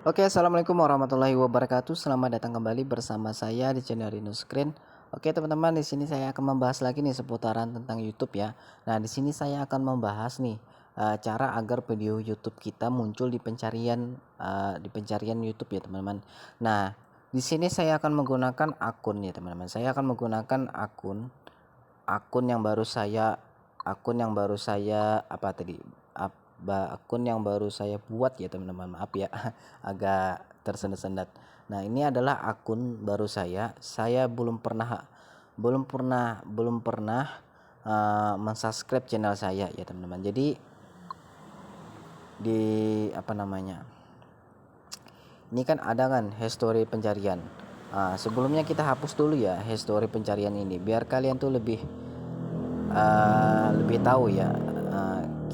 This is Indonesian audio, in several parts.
Oke, assalamualaikum warahmatullahi wabarakatuh. Selamat datang kembali bersama saya di channel Rino Screen. Oke, teman-teman, di sini saya akan membahas lagi nih seputaran tentang YouTube ya. Nah, di sini saya akan membahas nih cara agar video YouTube kita muncul di pencarian YouTube ya, teman-teman. Nah, di sini saya akan menggunakan akun ya, teman-teman. Saya akan menggunakan akun yang baru saya apa tadi akun yang baru saya buat ya, teman-teman, maaf ya agak tersendat-sendat. Nah, ini adalah akun baru saya belum pernah mensubscribe channel saya ya, teman-teman. Jadi di apa namanya, ini kan ada kan history pencarian. Sebelumnya kita hapus dulu ya history pencarian ini biar kalian tuh lebih tahu ya,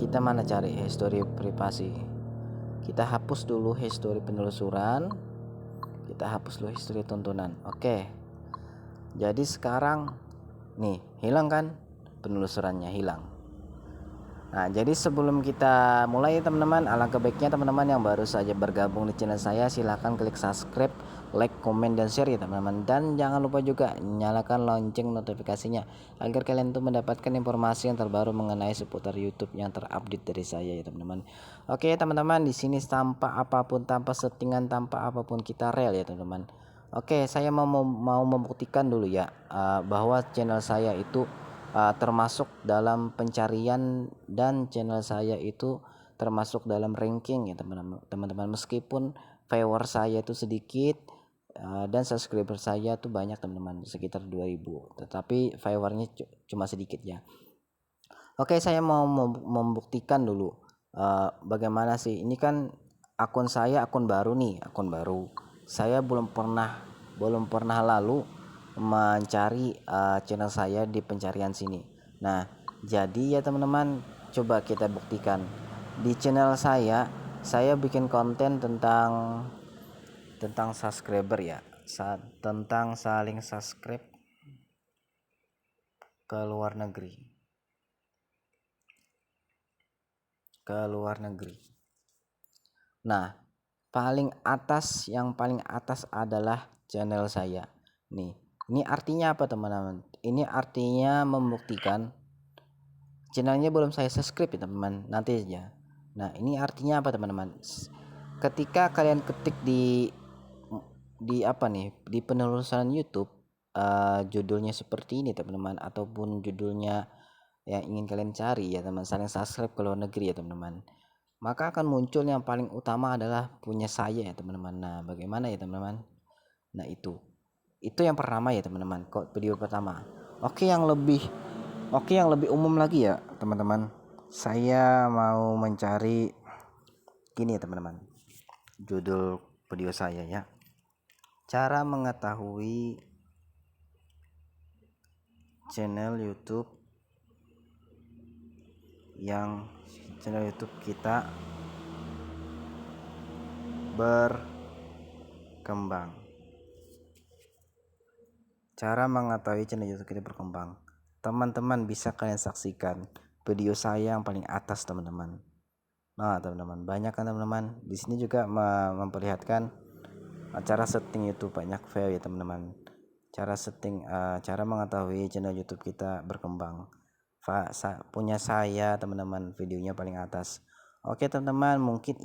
kita mana cari history privasi. Kita hapus dulu history penelusuran, kita hapus dulu history tontonan. Oke, jadi sekarang nih hilang kan, penelusurannya hilang. Nah, jadi sebelum kita mulai teman-teman, alangkah baiknya teman-teman yang baru saja bergabung di channel saya silahkan klik subscribe, like, komen, dan share ya, teman-teman. Dan jangan lupa juga nyalakan lonceng notifikasinya agar kalian tuh mendapatkan informasi yang terbaru mengenai seputar YouTube yang terupdate dari saya ya, teman-teman. Oke, teman-teman, di sini tanpa apapun, tanpa settingan, tanpa apapun kita real ya, teman-teman. Oke, saya mau membuktikan dulu ya, bahwa channel saya itu termasuk dalam pencarian dan channel saya itu termasuk dalam ranking ya, teman-teman. Meskipun viewer saya itu sedikit dan subscriber saya tuh banyak, teman-teman, sekitar 2000, tetapi viewernya cuma sedikit ya. Oke, saya mau membuktikan dulu bagaimana sih ini kan akun baru nih, akun baru. Saya belum pernah lalu mencari channel saya di pencarian sini. Nah, jadi ya, teman-teman, coba kita buktikan. Di channel saya bikin konten tentang subscriber ya, tentang saling subscribe ke luar negeri. Nah, yang paling atas adalah channel saya. Nih, ini artinya apa, teman-teman? Ini artinya membuktikan channelnya belum saya subscribe ya, teman-teman. Nanti aja. Nah, ini artinya apa, teman-teman? Ketika kalian ketik di apa nih, di penelusuran YouTube, judulnya seperti ini, teman-teman, ataupun judulnya yang ingin kalian cari ya, teman, saling subscribe ke luar negeri ya, teman-teman, maka akan muncul yang paling utama adalah punya saya ya, teman-teman. Nah, bagaimana ya, teman-teman? Nah, itu yang pertama ya, teman-teman. Kok video pertama. Oke, yang lebih umum lagi ya, teman-teman. Saya mau mencari gini ya, teman-teman. Judul video saya ya. Cara mengetahui channel YouTube kita berkembang. Cara mengetahui channel YouTube kita berkembang. Teman-teman bisa kalian saksikan video saya yang paling atas, teman-teman. Nah, teman-teman, banyak kan, teman-teman. Di sini juga memperlihatkan cara setting YouTube banyak file ya, teman-teman. Cara mengetahui channel YouTube kita berkembang. Punya saya, teman-teman, videonya paling atas. Oke, teman-teman, mungkin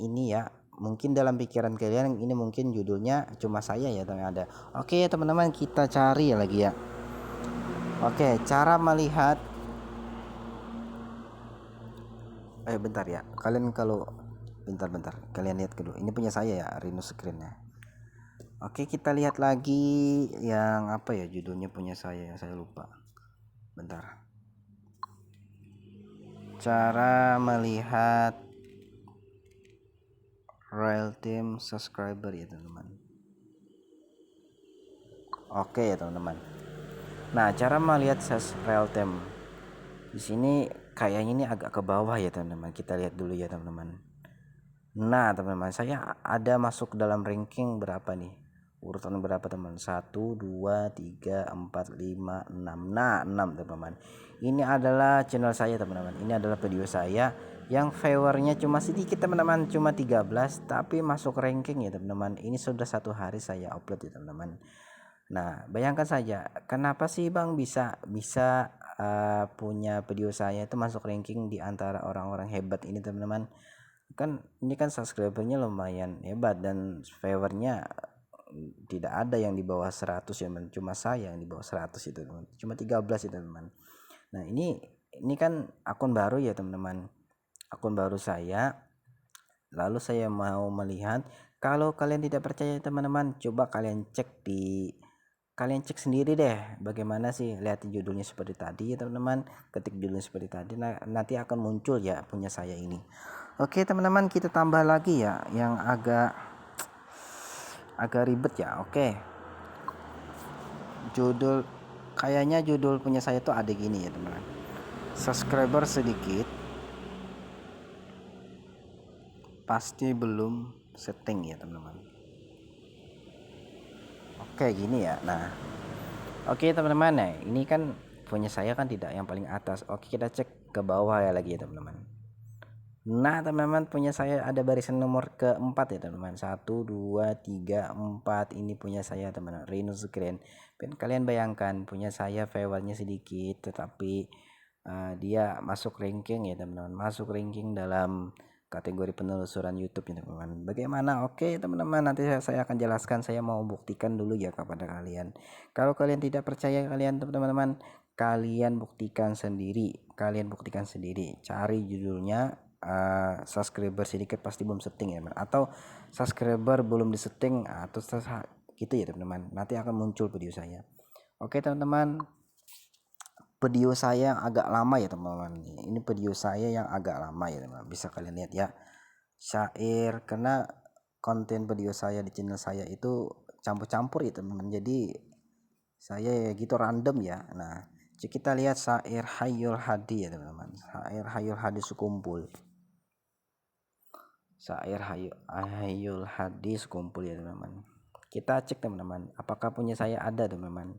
dalam pikiran kalian ini mungkin judulnya cuma saya ya, yang ada. Oke, teman-teman, kita cari lagi ya. Oke, cara melihat bentar ya. Bentar, kalian lihat dulu. Ini punya saya ya, Rino Screen-nya. Oke, kita lihat lagi yang apa ya, judulnya punya saya lupa. Bentar. Cara melihat real time subscriber ya, teman-teman. Oke ya, teman-teman. Nah, cara melihat real time di sini kayaknya ini agak ke bawah ya, teman-teman. Kita lihat dulu ya, teman-teman. Nah, teman-teman, saya ada masuk dalam ranking berapa nih? Urutan berapa, teman? 1 2 3 4 5 6. Nah, 6, teman-teman. Ini adalah channel saya, teman-teman. Ini adalah video saya yang viewernya cuma sedikit teman-teman, cuma 13 tapi masuk ranking ya teman-teman. Ini sudah 1 hari saya upload ya teman-teman. Nah bayangkan saja kenapa sih bang bisa bisa punya video saya itu masuk ranking di antara orang-orang hebat ini teman-teman. Kan ini kan subscribernya lumayan hebat dan viewernya tidak ada yang di bawah 100 ya teman, cuma saya yang di bawah 100 itu teman, cuma 13 itu teman. Nah ini kan akun baru ya teman-teman, akun baru saya. Lalu saya mau melihat, kalau kalian tidak percaya teman-teman, coba kalian cek sendiri deh bagaimana sih, lihat judulnya seperti tadi ya teman-teman, ketik judulnya seperti tadi, nanti akan muncul ya punya saya ini. Oke teman-teman, kita tambah lagi ya yang agak ribet ya. Oke, judul kayaknya judul punya saya tuh ada gini ya teman-teman, subscriber sedikit pasti belum setting ya teman-teman. Oke gini ya. Nah oke teman-teman, nah ini kan punya saya kan tidak yang paling atas. Oke kita cek ke bawah ya lagi ya teman-teman. Nah teman-teman, punya saya ada barisan nomor keempat ya teman-teman, 1 2 3 4, ini punya saya teman-teman, Rinus Screen. Dan kalian bayangkan punya saya viewernya sedikit tetapi dia masuk ranking ya teman-teman, masuk ranking dalam kategori penelusuran YouTube ya teman-teman. Bagaimana? Oke teman-teman, nanti saya akan jelaskan, saya mau buktikan dulu ya kepada kalian. Kalau kalian tidak percaya, kalian teman-teman, kalian buktikan sendiri, cari judulnya subscriber sedikit pasti belum setting ya teman, atau subscriber belum disetting atau gitu ya teman-teman, nanti akan muncul video saya. Oke teman-teman, video saya yang agak lama ya teman-teman, ini video saya yang agak lama ya teman-teman, bisa kalian lihat ya, syair, karena konten video saya di channel saya itu campur-campur ya teman-teman, jadi saya ya gitu random ya. Nah kita lihat syair Hayul Hadi ya teman-teman, syair Hayul Hadi sekumpul, syair Hayul Hadis kumpul ya teman-teman. Kita cek teman-teman, apakah punya saya ada teman-teman.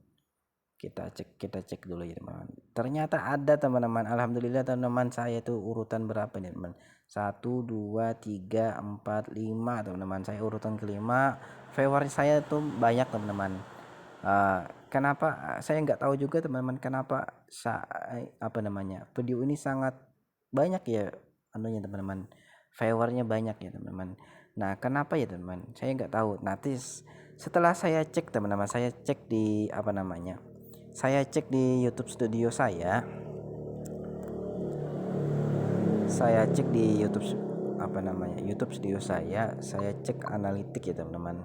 Kita cek dulu ya teman-teman. Ternyata ada teman-teman, alhamdulillah teman-teman. Saya itu urutan berapa nih teman? 1 2 3 4 5 teman-teman, saya urutan kelima. Viewer saya tuh banyak teman-teman. Kenapa saya nggak tahu juga teman-teman, kenapa apa namanya video ini sangat banyak ya anunya teman-teman, viewernya banyak ya teman-teman. Nah kenapa ya teman-teman, saya nggak tahu. Nanti setelah saya cek teman-teman, saya cek di apa namanya, saya cek di YouTube studio saya cek di YouTube apa namanya, YouTube studio saya cek analitik ya teman-teman.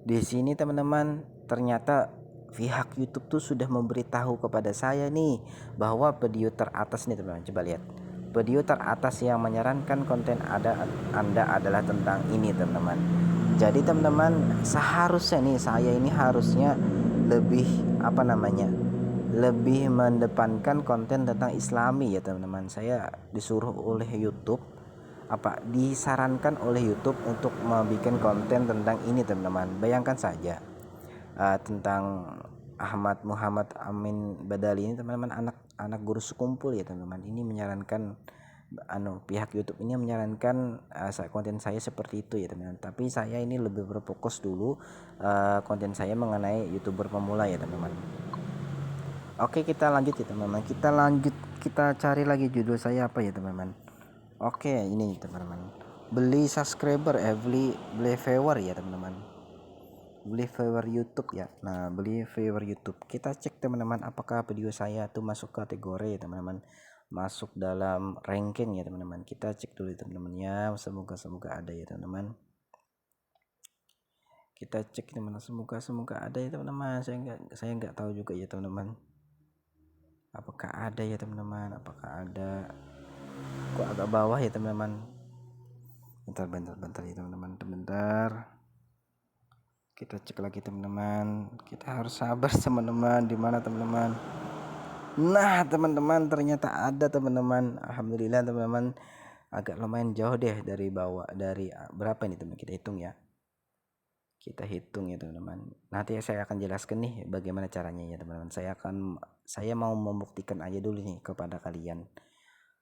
Di sini teman-teman, ternyata pihak YouTube tuh sudah memberitahu kepada saya nih bahwa video teratas nih teman-teman, coba lihat. Video teratas yang menyarankan konten Anda adalah tentang ini teman-teman. Jadi teman-teman, seharusnya nih saya ini harusnya lebih apa namanya, lebih mendepankan konten tentang Islami ya teman-teman. Saya disuruh oleh YouTube, disarankan oleh YouTube untuk membuat konten tentang ini teman-teman. Bayangkan saja tentang Ahmad Muhammad Amin Badali ini teman-teman, anak guru sekumpul ya teman-teman. Ini menyarankan pihak YouTube ini menyarankan konten saya seperti itu ya teman-teman. Tapi saya ini lebih berfokus dulu konten saya mengenai YouTuber pemula ya teman-teman. Oke kita lanjut ya teman-teman, kita cari lagi judul saya apa ya teman-teman. Oke ini teman-teman, beli subscriber beli viewer ya teman-teman, beli viewer YouTube ya. Nah beli viewer YouTube, kita cek teman-teman apakah video saya tuh masuk kategori ya teman-teman, masuk dalam ranking ya teman-teman. Kita cek dulu teman-teman ya, semoga ada ya teman-teman. Kita cek teman-teman, semoga ada ya teman-teman. Saya nggak tahu juga ya teman-teman, apakah ada ya teman-teman, apakah ada. Kok agak bawah ya teman-teman, bentar ya teman-teman, bentar. Kita cek lagi teman-teman, kita harus sabar teman-teman. Di mana teman-teman? Nah teman-teman, ternyata ada teman-teman, alhamdulillah teman-teman. Agak lumayan jauh deh dari bawah, dari berapa ini teman, kita hitung ya, teman-teman. Nanti saya akan jelaskan nih bagaimana caranya ya teman-teman. Saya mau membuktikan aja dulu nih kepada kalian.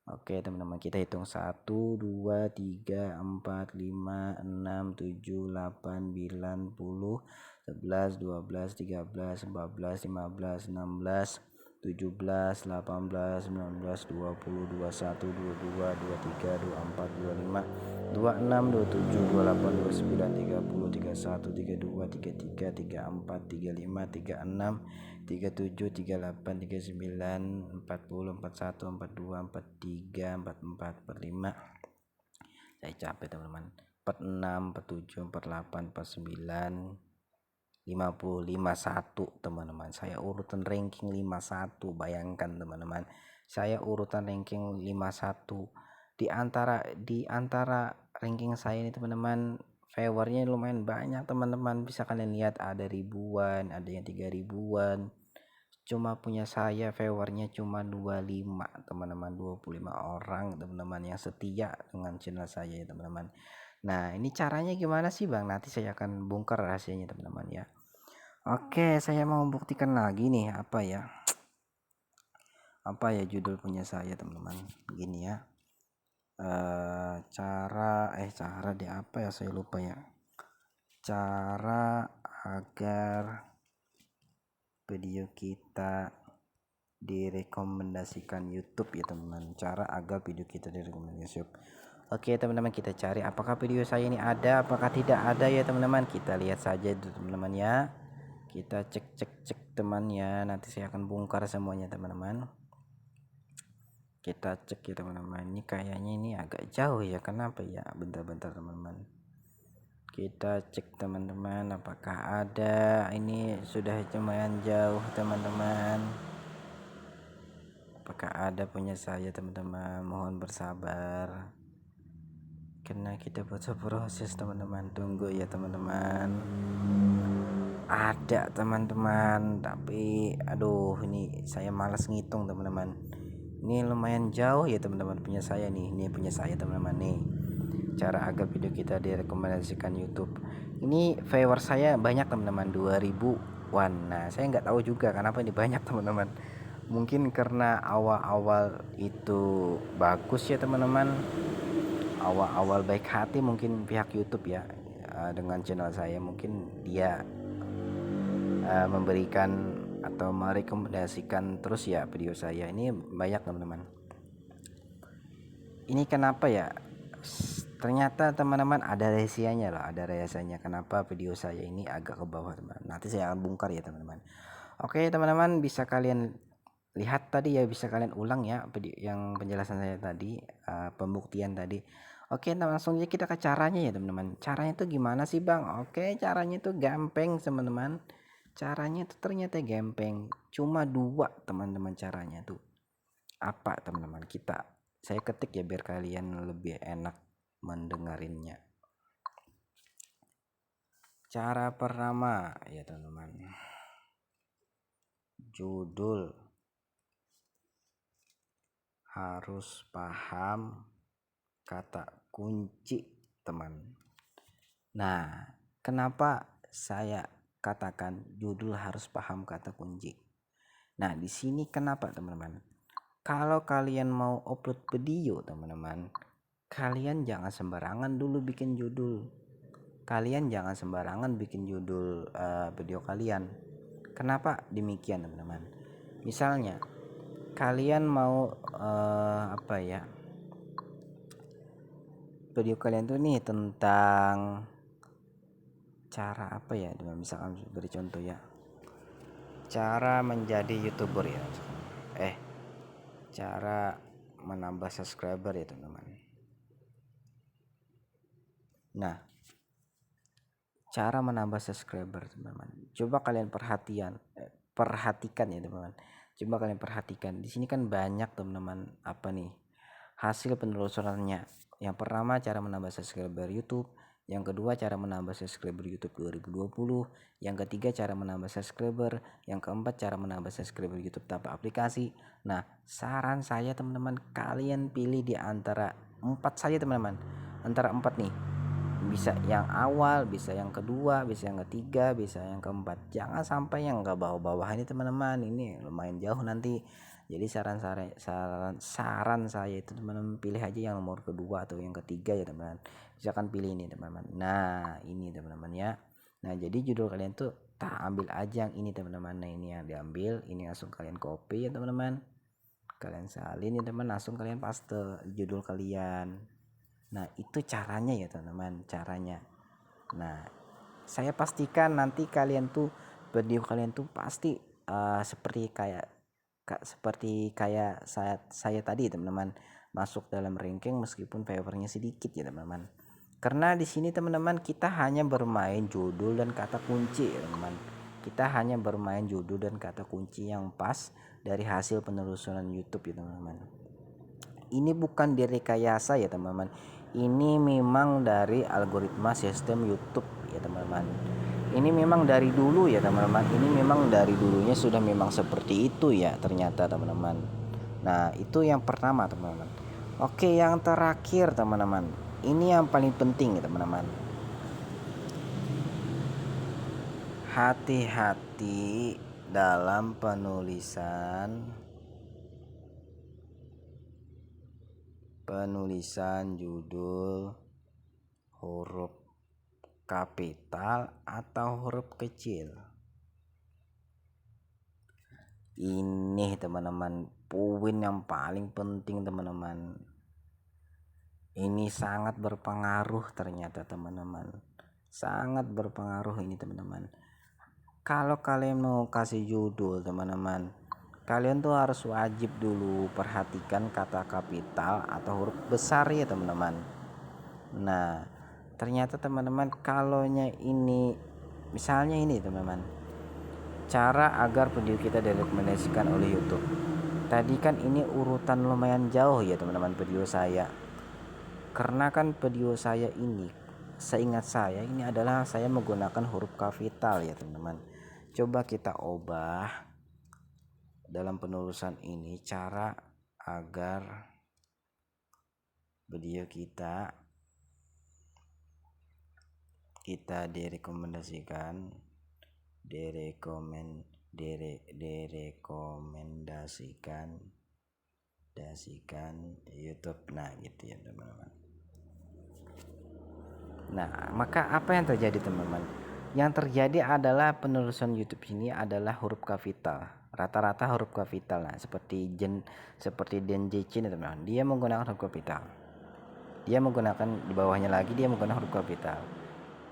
Oke teman-teman, kita hitung 1, 2, 3, 4, 5, 6, 7, 8, 9, 10, 11, 12, 13, 14, 15, 16, 17, 18, 19, 20, 21, 22, 23, 24, 25, 26, 27, 28, 29, 30, 31, 32, 33, 34, 35, 36, 37, 38, 39, 40, 41, 42, 43, 44, 45. Saya capek teman-teman. 46, 47, 48, 49, 50, 51 teman-teman. Saya urutan ranking 51. Bayangkan teman-teman, saya urutan ranking 51. Di antara ranking saya ini teman-teman, viewernya lumayan banyak teman-teman. Bisa kalian lihat ada ribuan, ada yang 3 ribuan. Cuma punya saya viewernya cuma 25 teman-teman, 25 orang teman-teman yang setia dengan channel saya ya teman-teman. Nah ini caranya gimana sih bang, nanti saya akan bongkar rahasianya teman-teman ya. Oke, saya mau buktikan lagi nih apa ya judul punya saya teman-teman, gini ya. Cara di apa ya, saya lupa ya. Cara agar video kita direkomendasikan YouTube ya teman-teman. Cara agar video kita direkomendasikan YouTube. Oke teman-teman, kita cari apakah video saya ini ada, apakah tidak ada ya teman-teman. Kita lihat saja teman-teman ya. Kita cek teman ya. Nanti saya akan bongkar semuanya teman-teman. Kita cek ya teman-teman. Ini kayaknya ini agak jauh ya. Kenapa ya? Bentar-bentar teman-teman. Kita cek teman-teman apakah ada. Ini sudah lumayan jauh teman-teman. Apakah ada punya saya teman-teman. Mohon bersabar, karena kita butuh proses teman-teman. Tunggu ya teman-teman. Ada teman-teman, tapi aduh ini saya malas ngitung teman-teman. Ini lumayan jauh ya teman-teman punya saya nih. Ini punya saya teman-teman nih. Cara agar video kita direkomendasikan YouTube. Ini viewer saya banyak teman-teman, 2000-an. Nah saya nggak tahu juga kenapa ini banyak teman-teman. Mungkin karena awal-awal itu bagus ya teman-teman, awal-awal baik hati mungkin pihak YouTube ya, dengan channel saya. Mungkin dia memberikan atau merekomendasikan terus ya video saya ini banyak teman-teman. Ini kenapa ya, ternyata teman-teman ada rahasianya loh, ada rahasianya kenapa video saya ini agak ke bawah teman-teman. Nanti saya akan bongkar ya teman-teman. Oke teman-teman, bisa kalian lihat tadi ya, bisa kalian ulang ya video yang penjelasan saya tadi, pembuktian tadi. Oke, nah langsung aja kita ke caranya ya teman-teman. Caranya itu gimana sih bang? Oke, caranya itu gampang teman-teman. Caranya itu ternyata gampang, cuma 2 teman-teman caranya tuh. Apa teman-teman? Saya ketik ya biar kalian lebih enak mendengarinnya. Cara pertama ya teman-teman, judul harus paham kata kunci teman. Nah kenapa saya katakan judul harus paham kata kunci? Nah di sini kenapa teman-teman, kalau kalian mau upload video teman-teman, kalian jangan sembarangan dulu bikin judul. Kalian jangan sembarangan bikin judul video kalian. Kenapa demikian teman-teman? Misalnya kalian mau video kalian tuh nih tentang cara apa ya, misalkan beri contoh ya, cara menjadi YouTuber ya, cara menambah subscriber ya teman-teman. Nah cara menambah subscriber teman-teman, coba kalian perhatikan ya teman-teman. Coba kalian perhatikan di sini kan banyak teman-teman hasil penelusurannya. Yang pertama cara menambah subscriber YouTube, yang kedua cara menambah subscriber YouTube 2020, yang ketiga cara menambah subscriber, yang keempat cara menambah subscriber YouTube tanpa aplikasi. Nah saran saya teman-teman, kalian pilih di antara 4 saja teman-teman, antara 4 nih. Bisa yang awal, bisa yang kedua, bisa yang ketiga, bisa yang keempat. Jangan sampai yang ke bawah-bawah ini teman-teman, ini lumayan jauh nanti Jadi saran saya itu teman-teman pilih aja yang nomor kedua atau yang ketiga ya teman-teman. Misalkan pilih ini teman-teman. Nah ini teman-teman ya. Nah jadi judul kalian tuh tak ambil aja yang ini teman-teman. Nah ini yang diambil, ini langsung kalian copy ya teman-teman. Kalian salin ya teman, langsung kalian paste judul kalian. Nah itu caranya ya teman-teman, caranya. Nah saya pastikan nanti kalian tuh video kalian tuh pasti seperti kayak saya tadi teman-teman, masuk dalam ranking meskipun papernya sedikit ya teman-teman. Karena di sini teman-teman kita hanya bermain judul dan kata kunci ya teman-teman. Kita hanya bermain judul dan kata kunci yang pas dari hasil penelusuran YouTube ya teman-teman. Ini bukan direkayasa ya teman-teman. Ini memang dari algoritma sistem YouTube ya teman-teman. Ini memang dari dulu ya teman-teman. Ini memang dari dulunya sudah memang seperti itu ya ternyata teman-teman. Nah itu yang pertama teman-teman. Oke yang terakhir teman-teman. Ini yang paling penting ya teman-teman. Hati-hati dalam penulisan judul huruf kapital atau huruf kecil. Ini teman-teman poin yang paling penting teman-teman. Ini sangat berpengaruh ternyata teman-teman. Sangat berpengaruh ini teman-teman. Kalau kalian mau kasih judul teman-teman, kalian tuh harus wajib dulu perhatikan kata kapital atau huruf besar ya teman-teman. Nah ternyata teman-teman kalaunya ini misalnya ini teman-teman, cara agar video kita direkomendasikan oleh YouTube. Tadi kan ini urutan lumayan jauh ya teman-teman video saya. Karena kan video saya ini, seingat saya ini adalah saya menggunakan huruf kapital ya teman-teman. Coba kita ubah dalam penulisan ini cara agar video kita direkomendasikan YouTube. Nah gitu ya teman-teman. Nah maka apa yang terjadi teman-teman? Yang terjadi adalah penulisan YouTube ini adalah huruf kapital, rata-rata huruf kapital. Nah seperti Denjicin teman-teman, dia menggunakan huruf kapital. Dia menggunakan di bawahnya lagi dia menggunakan huruf kapital.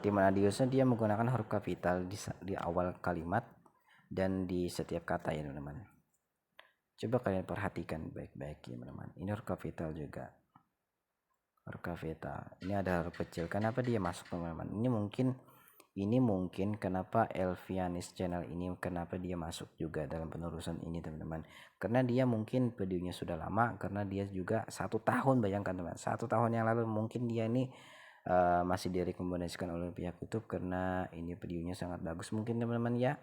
Di mana dia menggunakan huruf kapital di awal kalimat dan di setiap kata ya teman-teman. Coba kalian perhatikan baik-baik ya teman-teman. Ini huruf kapital juga. Huruf kapital. Ini ada huruf kecil. Kenapa dia masuk teman-teman? Ini mungkin kenapa Elvianis channel ini kenapa dia masuk juga dalam penerusan ini teman-teman. Karena dia mungkin videonya sudah lama, karena dia juga 1 tahun, bayangkan teman, 1 tahun yang lalu mungkin dia ini masih direkomendasikan oleh pihak YouTube karena ini videonya sangat bagus mungkin teman-teman ya.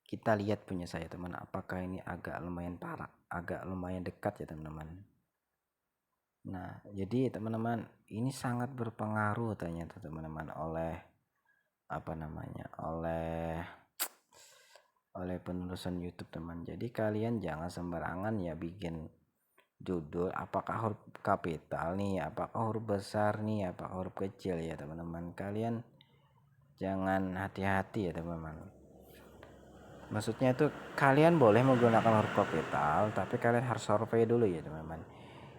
Kita lihat punya saya teman, apakah ini agak lumayan parah, agak lumayan dekat ya teman-teman. Nah jadi teman-teman ini sangat berpengaruh ternyata teman-teman oleh penelusuran YouTube teman. Jadi kalian jangan sembarangan ya bikin judul, apakah huruf kapital nih, apakah huruf besar nih, apakah huruf kecil ya teman-teman. Kalian jangan hati-hati ya teman-teman. Maksudnya itu kalian boleh menggunakan huruf kapital tapi kalian harus survei dulu ya teman-teman.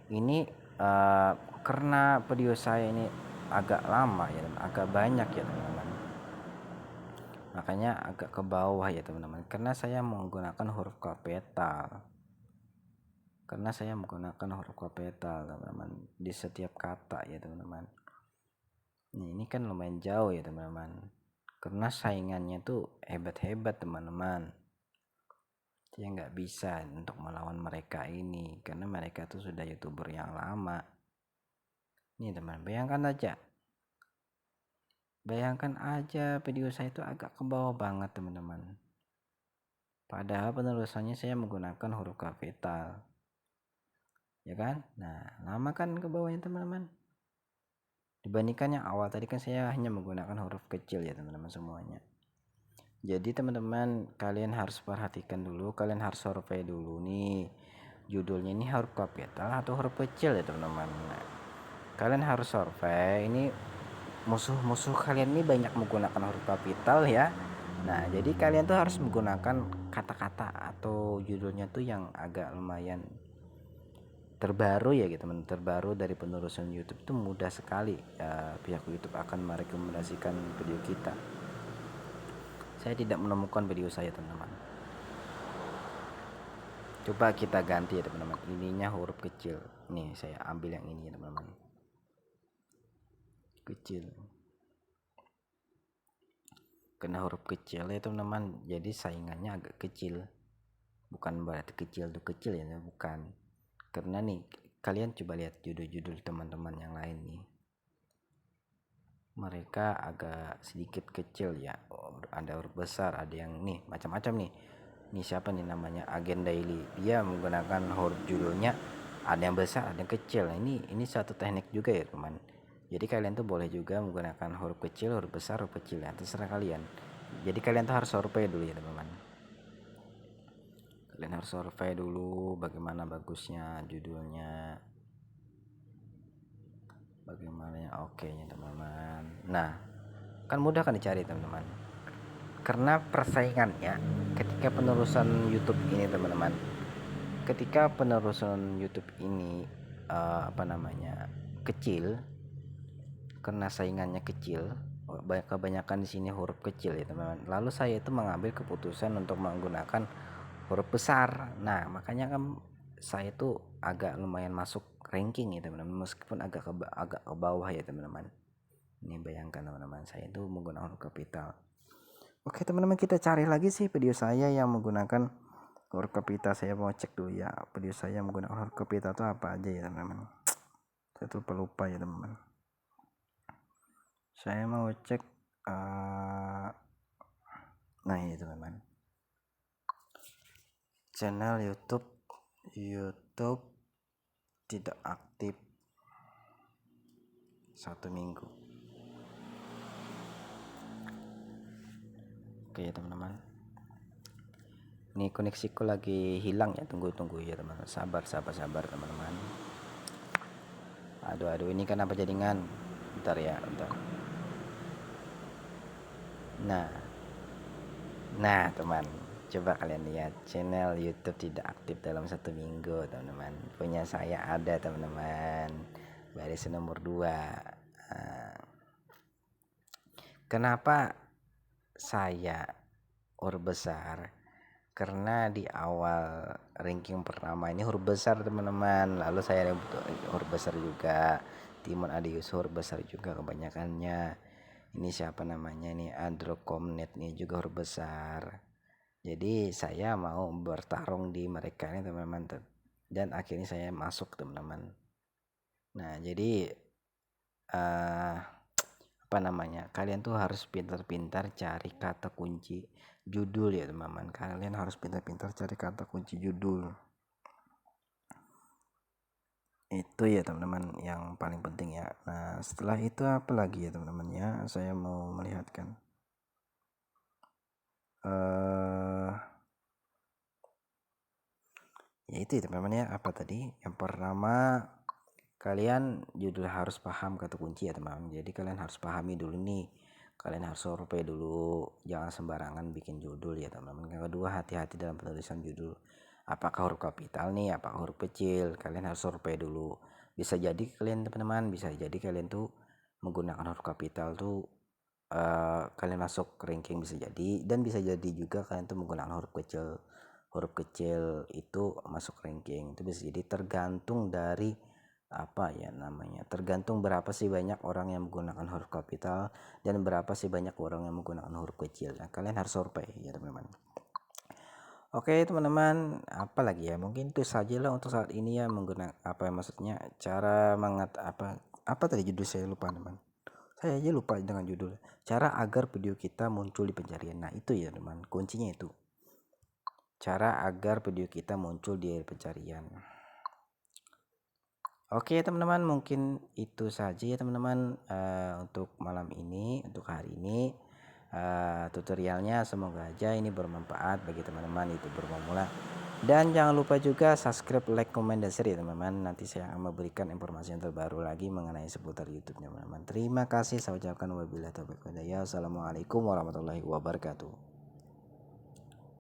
Ini karena video saya ini agak lama ya, agak banyak ya teman-teman, makanya agak ke bawah ya teman-teman, karena saya menggunakan huruf kapital teman-teman di setiap kata ya teman-teman. Ini kan lumayan jauh ya teman-teman, karena saingannya tuh hebat-hebat teman-teman. Saya nggak bisa untuk melawan mereka ini karena mereka tuh sudah YouTuber yang lama. Nih teman, bayangkan aja video saya itu agak ke bawah banget teman-teman. Padahal penerusannya saya menggunakan huruf kapital. Ya kan? Nah, lama kan ke bawahnya teman-teman. Dibandingkan yang awal tadi kan saya hanya menggunakan huruf kecil ya teman-teman semuanya. Jadi teman-teman, kalian harus perhatikan dulu, kalian harus survei dulu nih, judulnya ini huruf kapital atau huruf kecil ya teman-teman. Nah, kalian harus survei ini musuh-musuh kalian ini banyak menggunakan huruf kapital ya. Nah, jadi kalian tuh harus menggunakan kata-kata atau judulnya tuh yang agak lumayan terbaru ya gitu teman, terbaru dari penelusuran YouTube itu mudah sekali ya, pihak YouTube akan merekomendasikan video kita. Saya tidak menemukan video saya teman-teman, coba kita ganti ya teman-teman, ininya huruf kecil, nih saya ambil yang ini ya teman-teman, kecil, kena huruf kecil ya teman-teman, jadi saingannya agak kecil, bukan berarti kecil tuh kecil ya, bukan, karena nih kalian coba lihat judul-judul teman-teman yang lain nih, mereka agak sedikit kecil ya, ada huruf besar, ada yang nih macam-macam nih. Ini siapa nih namanya, Agen Daily, dia menggunakan huruf judulnya ada yang besar ada yang kecil. Nah, ini satu teknik juga ya teman, jadi kalian tuh boleh juga menggunakan huruf kecil, huruf besar, huruf kecil ya, terserah kalian. Jadi kalian tuh harus survei dulu ya teman-teman, kalian harus survei dulu bagaimana bagusnya judulnya, bagaimana yang oke nya teman-teman. Nah, kan mudah kan dicari teman-teman, karena persaingannya ketika penerusan YouTube ini teman-teman, ketika penerusan YouTube ini kecil, karena saingannya kecil, kebanyakan di sini huruf kecil ya teman-teman, lalu saya itu mengambil keputusan untuk menggunakan huruf besar. Nah, makanya kan saya itu agak lumayan masuk ranking ya teman-teman, meskipun agak ke bawah ya teman-teman. Ini bayangkan teman-teman, saya itu menggunakan huruf kapital. Oke teman-teman, kita cari lagi sih video saya yang menggunakan huruf kapital. Saya mau cek dulu ya video saya menggunakan huruf kapital itu apa aja ya teman-teman. Saya tuh lupa ya teman-teman. Saya mau cek nah ini teman-teman, channel YouTube tidak aktif 1 minggu. Oke ya teman-teman, ini koneksiku lagi hilang ya, tunggu ya teman-teman, sabar teman-teman. Aduh ini kenapa jaringan, bentar ya, bentar. Nah teman, coba kalian lihat channel YouTube tidak aktif dalam 1 minggu teman-teman, punya saya ada teman-teman, baris nomor 2. Kenapa saya huruf besar? Karena di awal ranking pertama ini huruf besar teman-teman, lalu saya huruf besar juga, Timon Adius huruf besar juga kebanyakannya. Ini siapa namanya nih, Androcomnet nih juga huruf besar. Jadi saya mau bertarung di mereka ini teman-teman, dan akhirnya saya masuk teman-teman. Nah jadi kalian tuh harus pintar-pintar cari kata kunci judul ya teman-teman, kalian harus pintar-pintar cari kata kunci judul, itu ya teman-teman yang paling penting ya. Nah setelah itu apa lagi ya teman-teman ya, saya mau melihatkan ya itu ya teman-teman ya, apa tadi yang pertama, kalian judul harus paham kata kunci ya teman-teman, jadi kalian harus pahami dulu nih, kalian harus survei dulu, jangan sembarangan bikin judul ya teman-teman. Yang kedua, hati-hati dalam penulisan judul, apakah huruf kapital nih, apakah huruf kecil, kalian harus survei dulu. Bisa jadi kalian teman-teman, bisa jadi kalian tuh menggunakan huruf kapital tuh kalian masuk ranking, bisa jadi, dan bisa jadi juga kalian tuh menggunakan huruf kecil itu masuk ranking. Itu bisa jadi tergantung dari tergantung berapa sih banyak orang yang menggunakan huruf kapital dan berapa sih banyak orang yang menggunakan huruf kecil. Nah, kalian harus survei ya teman-teman. Oke teman-teman, apa lagi ya, mungkin itu sajalah untuk saat ini ya, menggunakan maksudnya cara apa tadi judul saya lupa teman, saya aja lupa dengan judul, cara agar video kita muncul di pencarian. Nah itu ya teman, kuncinya itu, cara agar video kita muncul di pencarian. Oke teman-teman, mungkin itu saja ya teman-teman untuk malam ini, untuk hari ini. tutorialnya. Semoga aja ini bermanfaat bagi teman-teman YouTuber pemula. Dan jangan lupa juga subscribe, like, komen, dan share ya teman-teman. Nanti saya akan memberikan informasi yang terbaru lagi mengenai seputar YouTube teman-teman. Terima kasih. Saya ucapkan wabillahi taufiq wal hidayah. Assalamualaikum warahmatullahi wabarakatuh.